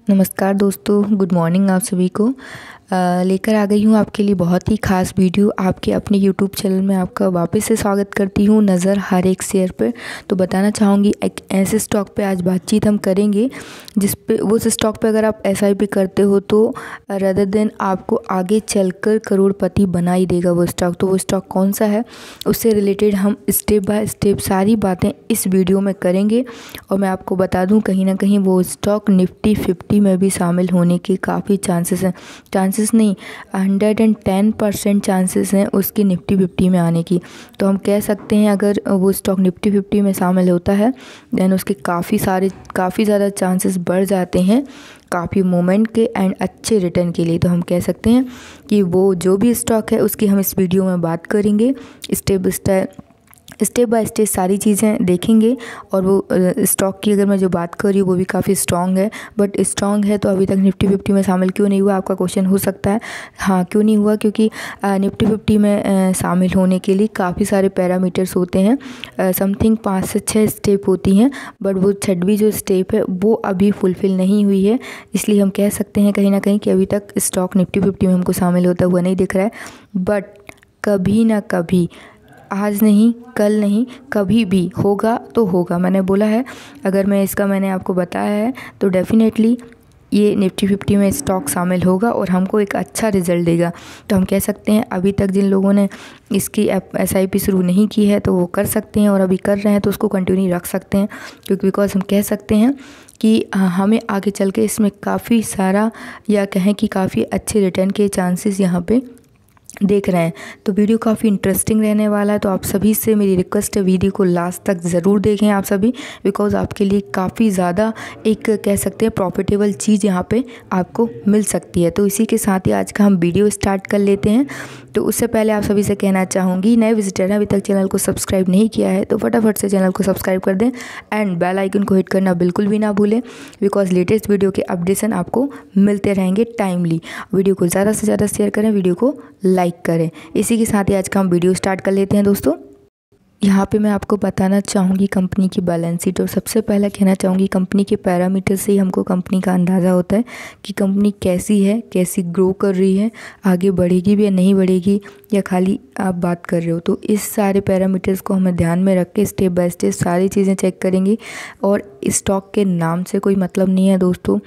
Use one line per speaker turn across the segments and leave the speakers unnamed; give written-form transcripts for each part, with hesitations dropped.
नमस्कार दोस्तों, good morning आप सभी को। लेकर आ गई हूँ आपके लिए बहुत ही ख़ास वीडियो। आपके अपने यूट्यूब चैनल में आपका वापस से स्वागत करती हूँ नज़र हर एक शेयर पर। तो बताना चाहूँगी एक ऐसे स्टॉक पे आज बातचीत हम करेंगे जिस पे उस स्टॉक पे अगर आप एसआईपी करते हो तो रदर देन आपको आगे चलकर करोड़पति बना ही देगा वो स्टॉक। तो वो स्टॉक कौन सा है, उससे रिलेटेड हम स्टेप बाय स्टेप सारी बातें इस वीडियो में करेंगे। और मैं आपको बता दूँ कहीं ना कहीं वो स्टॉक निफ्टी 50 में भी शामिल होने के काफ़ी चांसेस हैं। चांसेस नहीं, 110% चांसेस हैं उसकी निफ्टी 50 में आने की। तो हम कह सकते हैं अगर वो स्टॉक निफ्टी 50 में शामिल होता है दैन उसके काफ़ी ज़्यादा चांसेस बढ़ जाते हैं काफ़ी मोमेंट के एंड अच्छे रिटर्न के लिए। तो हम कह सकते हैं कि वो जो भी स्टॉक है उसकी हम इस वीडियो में बात करेंगे, स्टेप बाय स्टेप सारी चीज़ें देखेंगे। और वो स्टॉक की अगर मैं जो बात कर रही हूँ वो भी काफ़ी स्ट्रॉन्ग है। बट स्ट्रॉन्ग है तो अभी तक निफ्टी 50 में शामिल क्यों नहीं हुआ, आपका क्वेश्चन हो सकता है। हाँ, क्यों नहीं हुआ, क्योंकि निफ्टी 50 में शामिल होने के लिए काफ़ी सारे पैरामीटर्स होते हैं। समथिंग 5 से 6 स्टेप होती हैं, बट वो 6वीं जो स्टेप है वो अभी फुलफ़िल नहीं हुई है। इसलिए हम कह सकते हैं कहीं ना कहीं कि अभी तक स्टॉक निफ्टी 50 में हमको शामिल होता हुआ नहीं दिख रहा है। बट कभी ना कभी, आज नहीं कल नहीं, कभी भी होगा तो होगा। मैंने बोला है, अगर मैंने आपको बताया है तो डेफिनेटली ये निफ्टी 50 में स्टॉक शामिल होगा और हमको एक अच्छा रिज़ल्ट देगा। तो हम कह सकते हैं अभी तक जिन लोगों ने इसकी एसआईपी शुरू नहीं की है तो वो कर सकते हैं, और अभी कर रहे हैं तो उसको कंटिन्यू रख सकते हैं। क्योंकि बिकॉज हम कह सकते हैं कि हमें आगे चल के इसमें काफ़ी सारा, या कहें कि काफ़ी अच्छे रिटर्न के चांसेस यहाँ पे देख रहे हैं। तो वीडियो काफ़ी इंटरेस्टिंग रहने वाला है। तो आप सभी से मेरी रिक्वेस्ट है, वीडियो को लास्ट तक ज़रूर देखें आप सभी, बिकॉज़ आपके लिए काफ़ी ज़्यादा एक कह सकते हैं प्रॉफिटेबल चीज़ यहाँ पे आपको मिल सकती है। तो इसी के साथ ही आज का हम वीडियो स्टार्ट कर लेते हैं। तो उससे पहले आप सभी से कहना चाहूँगी, नए विजिटर हैं अभी तक चैनल को सब्सक्राइब नहीं किया है तो फटाफट से चैनल को सब्सक्राइब कर दें एंड बेल आइकन को हिट करना बिल्कुल भी ना भूलें, बिकॉज लेटेस्ट वीडियो के अपडेशन आपको मिलते रहेंगे टाइमली। वीडियो को ज़्यादा से ज़्यादा शेयर करें, वीडियो को लाइक करें। इसी के साथ ही आज का हम वीडियो स्टार्ट कर लेते हैं दोस्तों। यहाँ पे मैं आपको बताना चाहूँगी कंपनी की बैलेंस शीट। और सबसे पहला कहना चाहूँगी कंपनी के पैरामीटर से ही हमको कंपनी का अंदाज़ा होता है कि कंपनी कैसी है, कैसी ग्रो कर रही है, आगे बढ़ेगी भी या नहीं बढ़ेगी, या खाली आप बात कर रहे हो। तो इस सारे पैरामीटर्स को हमें ध्यान में रख के स्टेप बाय स्टेप सारी चीज़ें चेक करेंगे। और स्टॉक के नाम से कोई मतलब नहीं है दोस्तों,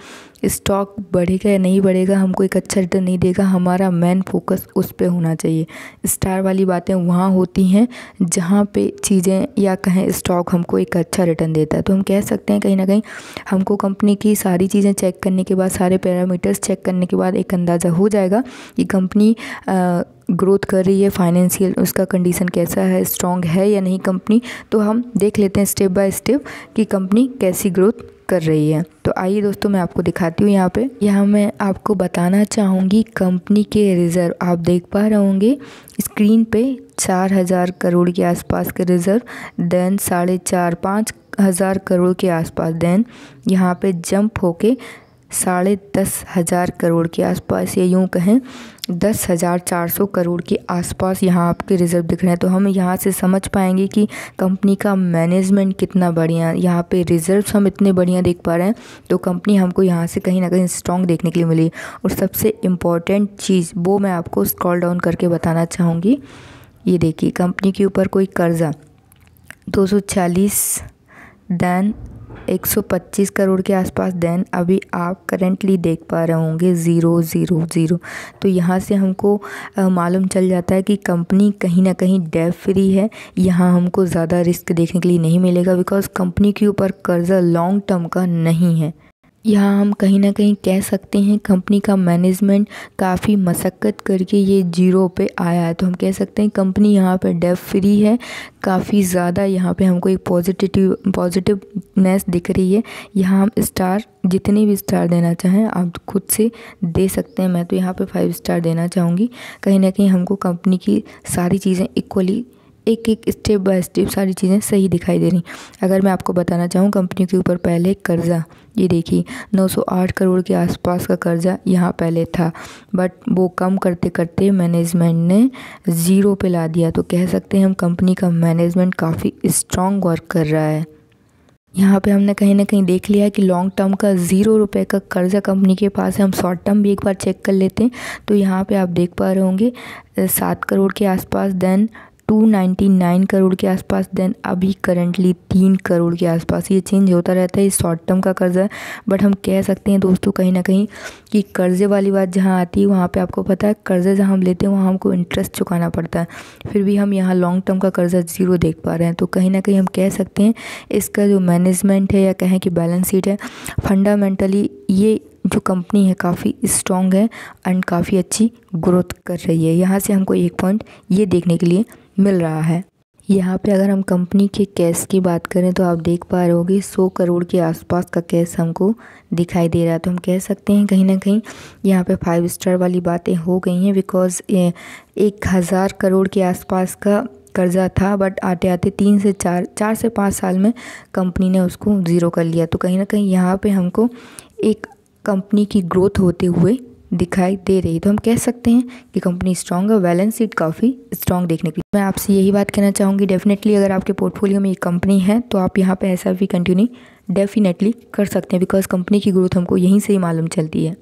स्टॉक बढ़ेगा या नहीं बढ़ेगा हमको एक अच्छा रिटर्न नहीं देगा। हमारा मेन फोकस उस पे होना चाहिए। स्टार वाली बातें वहाँ होती हैं जहाँ पे चीज़ें या कहें स्टॉक हमको एक अच्छा रिटर्न देता है। तो हम कह सकते हैं कहीं ना कहीं हमको कंपनी की सारी चीज़ें चेक करने के बाद, सारे पैरामीटर्स चेक करने के बाद एक अंदाज़ा हो जाएगा कि कंपनी ग्रोथ कर रही है, फाइनेंशियल उसका कंडीशन कैसा है, स्ट्रॉन्ग है या नहीं कंपनी। तो हम देख लेते हैं स्टेप बाय स्टेप कि कंपनी कैसी ग्रोथ कर रही है। तो आइए दोस्तों मैं आपको दिखाती हूँ। यहाँ मैं आपको बताना चाहूँगी कंपनी के रिज़र्व। आप देख पा रहे होंगे स्क्रीन पे 4000 करोड़ के आसपास के रिज़र्व, देन 4,500 करोड़ के आसपास, देन यहाँ पे जंप होके 10,500 करोड़ के आसपास, या यूँ कहें 10,400 करोड़ के आसपास यहाँ आपके रिज़र्व दिख रहे हैं। तो हम यहाँ से समझ पाएंगे कि कंपनी का मैनेजमेंट कितना बढ़िया, यहाँ पे रिज़र्व्स हम इतने बढ़िया देख पा रहे हैं। तो कंपनी हमको यहाँ से कहीं ना कहीं स्ट्रॉन्ग देखने के लिए मिली। और सबसे इम्पॉर्टेंट चीज़ वो मैं आपको स्क्रॉल डाउन करके बताना चाहूँगी। ये देखिए कंपनी के ऊपर कोई कर्जा 240, देन 125 करोड़ के आसपास, देन अभी आप करेंटली देख पा रहे होंगे 000। तो यहाँ से हमको मालूम चल जाता है कि कंपनी कहीं ना कहीं डेट फ्री है। यहाँ हमको ज़्यादा रिस्क देखने के लिए नहीं मिलेगा, बिकॉज कंपनी के ऊपर कर्जा लॉन्ग टर्म का नहीं है। यहाँ हम कहीं ना कहीं कह सकते हैं कंपनी का मैनेजमेंट काफ़ी मशक्क़त करके ये जीरो पे आया है। तो हम कह सकते हैं कंपनी यहाँ पे डेट फ्री है। काफ़ी ज़्यादा यहाँ पे हमको एक पॉजिटिवनेस दिख रही है। यहाँ हम स्टार, जितने भी स्टार देना चाहें आप खुद से दे सकते हैं। मैं तो यहाँ पे 5 स्टार देना चाहूँगी। कहीं ना कहीं हमको कंपनी की सारी चीज़ें इक्वली एक स्टेप बाय स्टेप सारी चीज़ें सही दिखाई दे रही। अगर मैं आपको बताना चाहूँ कंपनी के ऊपर पहले कर्जा, ये देखिए 908 करोड़ के आसपास का कर्जा यहाँ पहले था, बट वो कम करते करते मैनेजमेंट ने 0 पे ला दिया। तो कह सकते हैं हम कंपनी का मैनेजमेंट काफ़ी स्ट्रॉन्ग वर्क कर रहा है। यहाँ पे हमने कहीं ना कहीं देख लिया है कि लॉन्ग टर्म का 0 रुपये का कर्जा कंपनी के पास है। हम शॉर्ट टर्म भी एक बार चेक कर लेते हैं। तो यहाँ पे आप देख पा रहे होंगे 7 करोड़ के आसपास, देन 299 करोड़ के आसपास, देन अभी करंटली 3 करोड़ के आसपास। ये चेंज होता रहता है, ये शॉर्ट टर्म का कर्जा है। बट हम कह सकते हैं दोस्तों कहीं ना कहीं कि कर्जे वाली बात जहाँ आती है वहाँ पे आपको पता है कर्जा जहाँ हम लेते हैं वहाँ हमको इंटरेस्ट चुकाना पड़ता है, फिर भी हम यहाँ लॉन्ग टर्म का कर्जा 0 देख पा रहे हैं। तो कहीं ना कहीं हम कह सकते हैं इसका जो मैनेजमेंट है या कहें कि बैलेंस शीट है, फंडामेंटली ये जो कंपनी है काफ़ी स्ट्रॉन्ग है एंड काफ़ी अच्छी ग्रोथ कर रही है। यहाँ से हमको एक पॉइंट ये देखने के लिए मिल रहा है। यहाँ पे अगर हम कंपनी के कैश की बात करें तो आप देख पा रहे होगे 100 करोड़ के आसपास का कैश हमको दिखाई दे रहा है। तो हम कह सकते हैं कहीं ना कहीं यहाँ पे 5 स्टार वाली बातें हो गई हैं, बिकॉज़ 1000 करोड़ के आसपास का कर्जा था, बट आते आते 3 से 4 से 5 साल में कंपनी ने उसको 0 कर लिया। तो कहीं ना कहीं यहाँ पे हमको एक कंपनी की ग्रोथ होते हुए दिखाई दे रही। तो हम कह सकते हैं कि कंपनी स्ट्रॉन्ग है, बैलेंस शीट काफ़ी स्ट्रॉन्ग देखने के लिए। मैं आपसे यही बात कहना चाहूँगी, डेफिनेटली अगर आपके पोर्टफोलियो में ये कंपनी है तो आप यहाँ पे एसआईपी कंटिन्यू डेफिनेटली कर सकते हैं, बिकॉज कंपनी की ग्रोथ हमको यहीं से ही मालूम चलती है।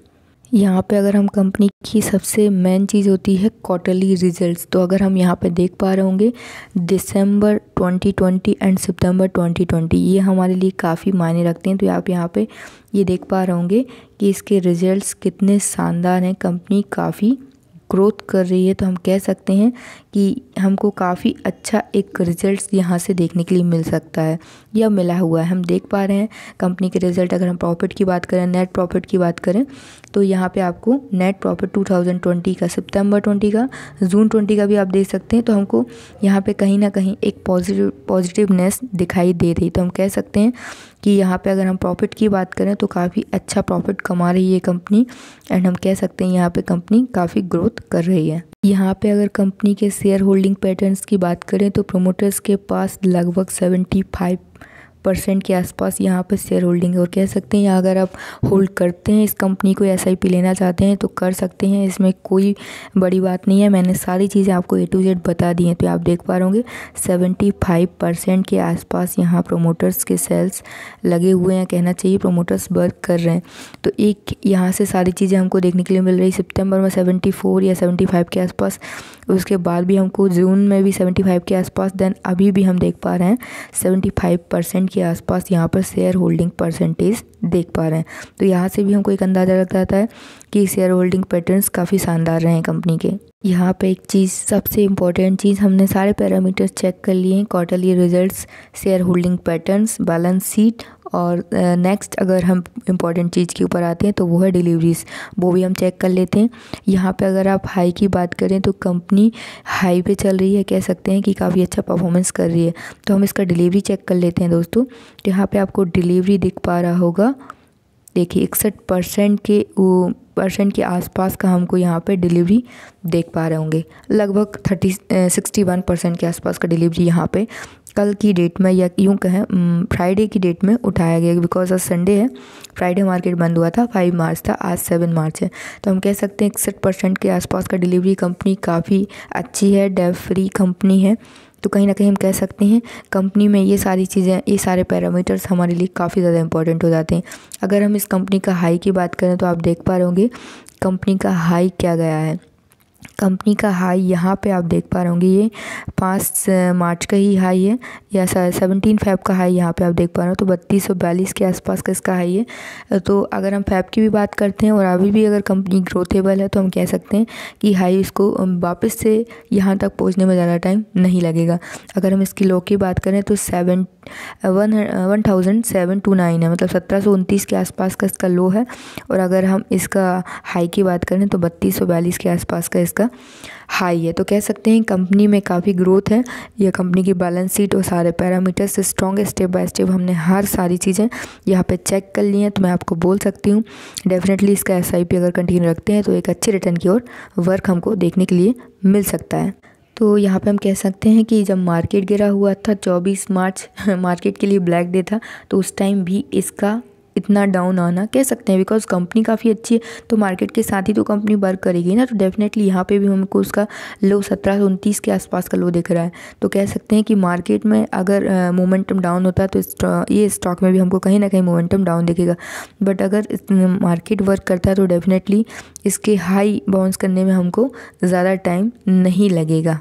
यहाँ पे अगर हम कंपनी की सबसे मेन चीज़ होती है क्वार्टरली रिजल्ट्स। तो अगर हम यहाँ पे देख पा रहे होंगे दिसंबर 2020 एंड सितंबर 2020 ये हमारे लिए काफ़ी मायने रखते हैं। तो आप यहाँ पे ये देख पा रहे होंगे कि इसके रिजल्ट्स कितने शानदार हैं, कंपनी काफ़ी ग्रोथ कर रही है। तो हम कह सकते हैं कि हमको काफ़ी अच्छा एक रिजल्ट्स यहाँ से देखने के लिए मिल सकता है या मिला हुआ है। हम देख पा रहे हैं कंपनी के रिज़ल्ट। अगर हम प्रॉफिट की बात करें, नेट प्रॉफिट की बात करें, तो यहाँ पे आपको नेट प्रॉफिट 2020 का, सितंबर 20 का, जून 20 का भी आप देख सकते हैं। तो हमको यहाँ पे कहीं ना कहीं एक पॉजिटिवनेस दिखाई दे रही। तो हम कह सकते हैं कि यहाँ पे अगर हम प्रॉफिट की बात करें तो काफ़ी अच्छा प्रॉफिट कमा रही है कंपनी, एंड हम कह सकते हैं यहाँ पे कंपनी काफ़ी ग्रोथ कर रही है। यहाँ पे अगर कंपनी के शेयर होल्डिंग पैटर्न्स की बात करें तो प्रोमोटर्स के पास लगभग 75% के आसपास यहाँ पे शेयर होल्डिंग है। और कह सकते हैं अगर आप होल्ड करते हैं इस कंपनी को, एसआईपी लेना चाहते हैं तो कर सकते हैं, इसमें कोई बड़ी बात नहीं है। मैंने सारी चीज़ें आपको A to Z बता दी हैं। तो आप देख पा रहे होंगे 75% के आसपास यहाँ प्रोमोटर्स के सेल्स लगे हुए हैं, कहना चाहिए प्रोमोटर्स वर्क कर रहे हैं। तो एक यहाँ से सारी चीज़ें हमको देखने के लिए मिल रही। सितंबर में 74 या 75 के आसपास, उसके बाद भी हमको जून में भी 75 के आसपास, देन अभी भी हम देख पा रहे हैं 75% के आसपास यहाँ पर शेयर होल्डिंग परसेंटेज देख पा रहे हैं। तो यहाँ से भी हमको एक अंदाज़ा लग जाता है कि शेयर होल्डिंग पैटर्न्स काफ़ी शानदार रहे हैं कंपनी के। यहाँ पे एक चीज़, सबसे इम्पॉर्टेंट चीज़, हमने सारे पैरामीटर्स चेक कर लिए हैं, quarterly results, share holding patterns, balance sheet, और नेक्स्ट अगर हम इम्पॉर्टेंट चीज़ के ऊपर आते हैं तो वो है डिलीवरीज, वो भी हम चेक कर लेते हैं। यहाँ पे अगर आप हाई की बात करें तो कंपनी हाई पे चल रही है, कह सकते हैं कि काफ़ी अच्छा परफॉर्मेंस कर रही है। तो हम इसका डिलीवरी चेक कर लेते हैं दोस्तों। तो यहाँ पे आपको डिलीवरी दिख पा रहा होगा, देखिए 61% के आसपास का हमको यहाँ पे डिलीवरी देख पा रहे होंगे। लगभग 61% के आसपास का डिलीवरी यहाँ पे कल की डेट में, या यूँ कहें फ्राइडे की डेट में उठाया गया, बिकॉज आज संडे है, फ्राइडे मार्केट बंद हुआ था, 5 मार्च था, आज 7 मार्च है। तो हम कह सकते हैं 61% के आसपास का डिलीवरी कंपनी काफ़ी अच्छी है, डेट फ्री कंपनी है। तो कहीं ना कहीं हम कह सकते हैं कंपनी में ये सारी चीज़ें, ये सारे पैरामीटर्स हमारे लिए काफ़ी ज़्यादा इंपॉर्टेंट हो जाते हैं। अगर हम इस कंपनी का हाई की बात करें तो आप देख पा रहे होंगे कंपनी का हाई क्या गया है। कंपनी का हाई यहाँ पे आप देख पा रहे होंगे, ये 5 मार्च का ही हाई है, या 17 फेब का हाई यहाँ पे आप देख पा रहे हो। तो 3242 के आसपास का इसका हाई है। तो अगर हम फेब की भी बात करते हैं और अभी भी अगर कंपनी ग्रोथेबल है तो हम कह सकते हैं कि हाई इसको वापस से यहाँ तक पहुँचने में ज़्यादा टाइम नहीं लगेगा। अगर हम इसकी लो की बात करें तो 1729 है, मतलब 1729 के आसपास का इसका लो है। और अगर हम इसका हाई की बात करें तो 3242 के आसपास का इसका हाई है। तो कह सकते हैं कंपनी में काफ़ी ग्रोथ है। यह कंपनी की बैलेंस शीट और सारे parameters strong, step by step हमने हर सारी चीज़ें यहाँ पे चेक कर ली हैं। तो मैं आपको बोल सकती हूँ डेफिनेटली इसका एसआईपी अगर कंटिन्यू रखते हैं तो एक अच्छे रिटर्न की ओर वर्क हमको देखने के लिए मिल सकता है। तो यहाँ पे हम कह सकते हैं कि जब मार्केट गिरा हुआ था 24 मार्च मार्केट के लिए ब्लैक डे था, तो उस टाइम भी इसका इतना डाउन आना कह सकते हैं, बिकॉज कंपनी काफ़ी अच्छी है तो मार्केट के साथ ही तो कंपनी वर्क करेगी ना। तो डेफिनेटली यहाँ पे भी हमको उसका लो 1729 के आसपास का लो दिख रहा है। तो कह सकते हैं कि मार्केट में अगर मोमेंटम डाउन होता है तो ये स्टॉक में भी हमको कहीं ना कहीं मोमेंटम डाउन दिखेगा। बट अगर मार्केट वर्क करता है तो डेफिनेटली इसके हाई बाउंस करने में हमको ज़्यादा टाइम नहीं लगेगा।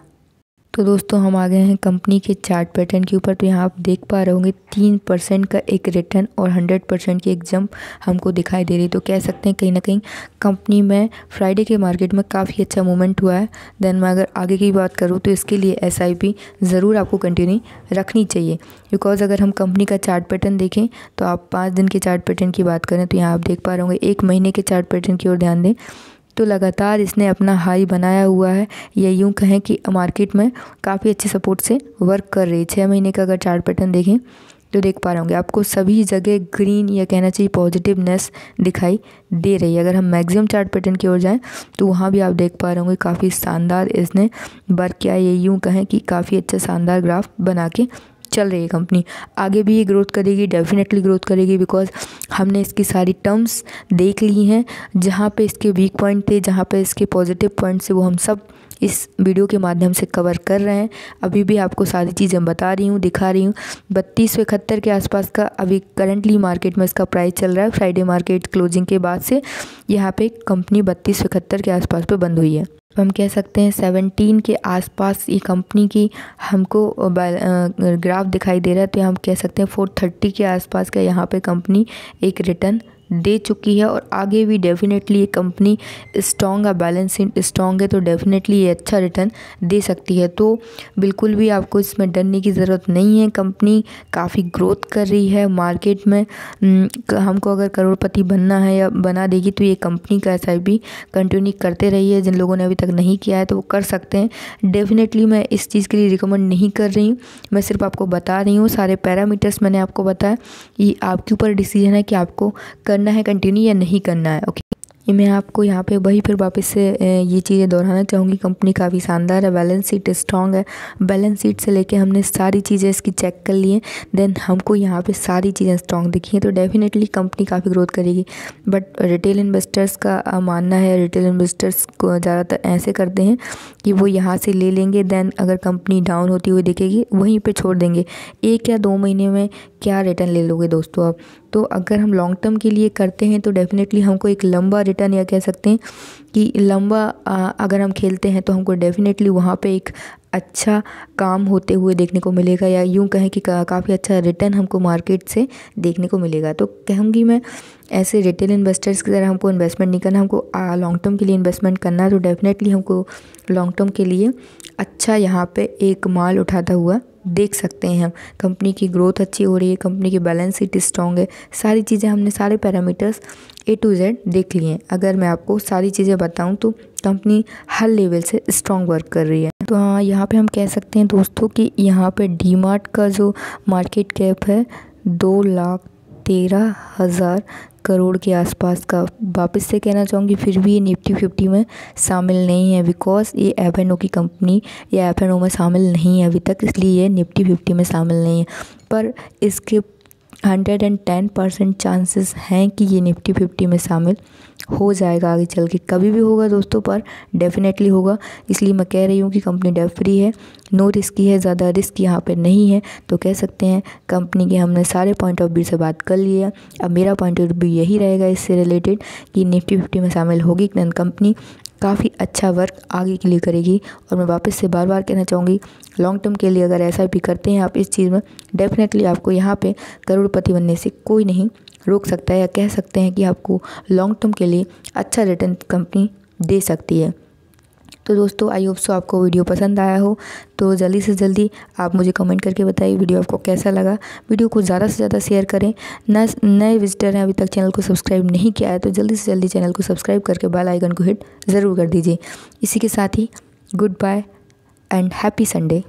तो दोस्तों हम आ गए हैं कंपनी के चार्ट पैटर्न के ऊपर। तो यहाँ आप देख पा रहे होंगे 3% का एक रिटर्न और 100% की एक जंप हमको दिखाई दे रही। तो कह सकते हैं कहीं ना कहीं कंपनी में फ्राइडे के मार्केट में काफ़ी अच्छा मूवमेंट हुआ है। देन मैं अगर आगे की बात करूँ तो इसके लिए SIP ज़रूर आपको कंटिन्यू रखनी चाहिए, बिकॉज अगर हम कंपनी का चार्ट पैटर्न देखें तो आप 5 दिन के चार्ट पैटर्न की बात करें तो यहाँ आप देख पा रहे होंगे 1 महीने के चार्ट पैटर्न की ओर ध्यान दें तो लगातार इसने अपना हाई बनाया हुआ है, या यूँ कहें कि मार्केट में काफ़ी अच्छे सपोर्ट से वर्क कर रही है। 6 महीने का अगर चार्ट पैटर्न देखें तो देख पा रहे होंगे आपको सभी जगह ग्रीन या कहना चाहिए पॉजिटिवनेस दिखाई दे रही है। अगर हम मैक्सिमम चार्ट पैटर्न की ओर जाएं तो वहाँ भी आप देख पा रहे होंगे काफ़ी शानदार इसने वर्क किया है, ये यूँ कहें कि काफ़ी अच्छा शानदार ग्राफ बना के चल रही है कंपनी। आगे भी ये ग्रोथ करेगी, डेफिनेटली ग्रोथ करेगी, बिकॉज हमने इसकी सारी टर्म्स देख ली हैं। जहाँ पे इसके वीक पॉइंट थे, जहाँ पे इसके पॉजिटिव पॉइंट से वो हम सब इस वीडियो के माध्यम से कवर कर रहे हैं। अभी भी आपको सारी चीज़ें बता रही हूँ, दिखा रही हूँ। 3271 के आसपास का अभी करंटली मार्केट में इसका प्राइस चल रहा है। फ्राइडे मार्केट क्लोजिंग के बाद से यहाँ पे कंपनी 3271 के आसपास पे बंद हुई है। तो हम कह सकते हैं 17 के आसपास ये कंपनी की हमको ग्राफ दिखाई दे रहा है। तो हम कह सकते हैं 430 के आसपास का यहाँ पे कंपनी एक रिटर्न दे चुकी है, और आगे भी डेफिनेटली ये कंपनी स्ट्रॉन्ग है, बैलेंस शीट स्ट्रॉन्ग है, तो डेफिनेटली ये अच्छा रिटर्न दे सकती है। तो बिल्कुल भी आपको इसमें डरने की ज़रूरत नहीं है। कंपनी काफ़ी ग्रोथ कर रही है मार्केट में। हमको अगर करोड़पति बनना है या बना देगी तो ये कंपनी का SIP कंटिन्यू करते रहिए। जिन लोगों ने अभी तक नहीं किया है तो वो कर सकते हैं। डेफिनेटली मैं इस चीज़ के लिए रिकमेंड नहीं कर रही हूँ, मैं सिर्फ आपको बता रही हूँ। सारे पैरामीटर्स मैंने आपको बताया, ये आपके ऊपर डिसीजन है कि आपको करना है कंटिन्यू या नहीं करना है। ओके, मैं आपको यहाँ पे वही फिर वापस से ये चीज़ें दोहराना चाहूँगी। कंपनी काफ़ी शानदार है, बैलेंस शीट स्ट्रॉन्ग है। बैलेंस शीट से लेके हमने सारी चीज़ें इसकी चेक कर ली हैं, देन हमको यहाँ पे सारी चीज़ें स्ट्रॉन्ग दिखी हैं। तो डेफिनेटली कंपनी काफ़ी ग्रोथ करेगी। बट रिटेल इन्वेस्टर्स का मानना है, रिटेल इन्वेस्टर्स को ज़्यादातर ऐसे करते हैं कि वो यहाँ से ले लेंगे, देन अगर कंपनी डाउन होती हुई दिखेगी वहीं पर छोड़ देंगे। 1 या 2 महीने में क्या रिटर्न ले लोगे दोस्तों आप। तो अगर हम लॉन्ग टर्म के लिए करते हैं तो डेफिनेटली हमको एक लंबा रिटर्न, या कह सकते हैं कि लंबा अगर हम खेलते हैं तो हमको डेफिनेटली वहाँ पे एक अच्छा काम होते हुए देखने को मिलेगा, या यूँ कहें कि काफ़ी अच्छा रिटर्न हमको मार्केट से देखने को मिलेगा। तो कहूँगी मैं ऐसे रिटेल इन्वेस्टर्स की तरह हमको इन्वेस्टमेंट नहीं करना, हमको लॉन्ग टर्म के लिए इन्वेस्टमेंट करना है। तो डेफिनेटली हमको लॉन्ग टर्म के लिए अच्छा यहाँ पे एक माल उठाता हुआ देख सकते हैं हम। कंपनी की ग्रोथ अच्छी हो रही है, कंपनी की बैलेंस शीट स्ट्रॉन्ग है, सारी चीज़ें हमने सारे पैरामीटर्स A to Z देख लिए हैं। अगर मैं आपको सारी चीज़ें बताऊं तो कंपनी हर लेवल से स्ट्रॉन्ग वर्क कर रही है। तो हाँ, यहाँ पे हम कह सकते हैं दोस्तों कि यहाँ पे डीमार्ट का जो मार्केट कैप है 2,13,000 करोड़ के आसपास का। वापस से कहना चाहूँगी फिर भी ये निफ्टी 50 में शामिल नहीं है, बिकॉज ये F&O की कंपनी या F&O में शामिल नहीं है अभी तक, इसलिए ये निफ्टी 50 में शामिल नहीं है। पर इसके 110% चांसेस हैं कि ये निफ्टी 50 में शामिल हो जाएगा आगे चल के। कभी भी होगा दोस्तों, पर डेफिनेटली होगा। इसलिए मैं कह रही हूँ कि कंपनी डेट फ्री है, नो रिस्की है, ज़्यादा रिस्क यहाँ पे नहीं है। तो कह सकते हैं कंपनी के हमने सारे पॉइंट ऑफ व्यू से बात कर लिया है। अब मेरा पॉइंट ऑफ व्यू यही रहेगा इससे रिलेटेड कि निफ्टी 50 में शामिल होगी, देन कंपनी काफ़ी अच्छा वर्क आगे के लिए करेगी। और मैं वापस से बार बार कहना चाहूँगी, लॉन्ग टर्म के लिए अगर SIP करते हैं आप इस चीज़ में, डेफिनेटली आपको यहाँ पे करोड़पति बनने से कोई नहीं रोक सकता है, या कह सकते हैं कि आपको लॉन्ग टर्म के लिए अच्छा रिटर्न कंपनी दे सकती है। तो दोस्तों आई होप सो आपको वीडियो पसंद आया हो। तो जल्दी से जल्दी आप मुझे कमेंट करके बताइए वीडियो आपको कैसा लगा। वीडियो को ज़्यादा से ज़्यादा शेयर करें। नए विजिटर हैं, अभी तक चैनल को सब्सक्राइब नहीं किया है तो जल्दी से जल्दी चैनल को सब्सक्राइब करके बेल आइकन को हिट ज़रूर कर दीजिए। इसी के साथ ही goodbye and happy Sunday.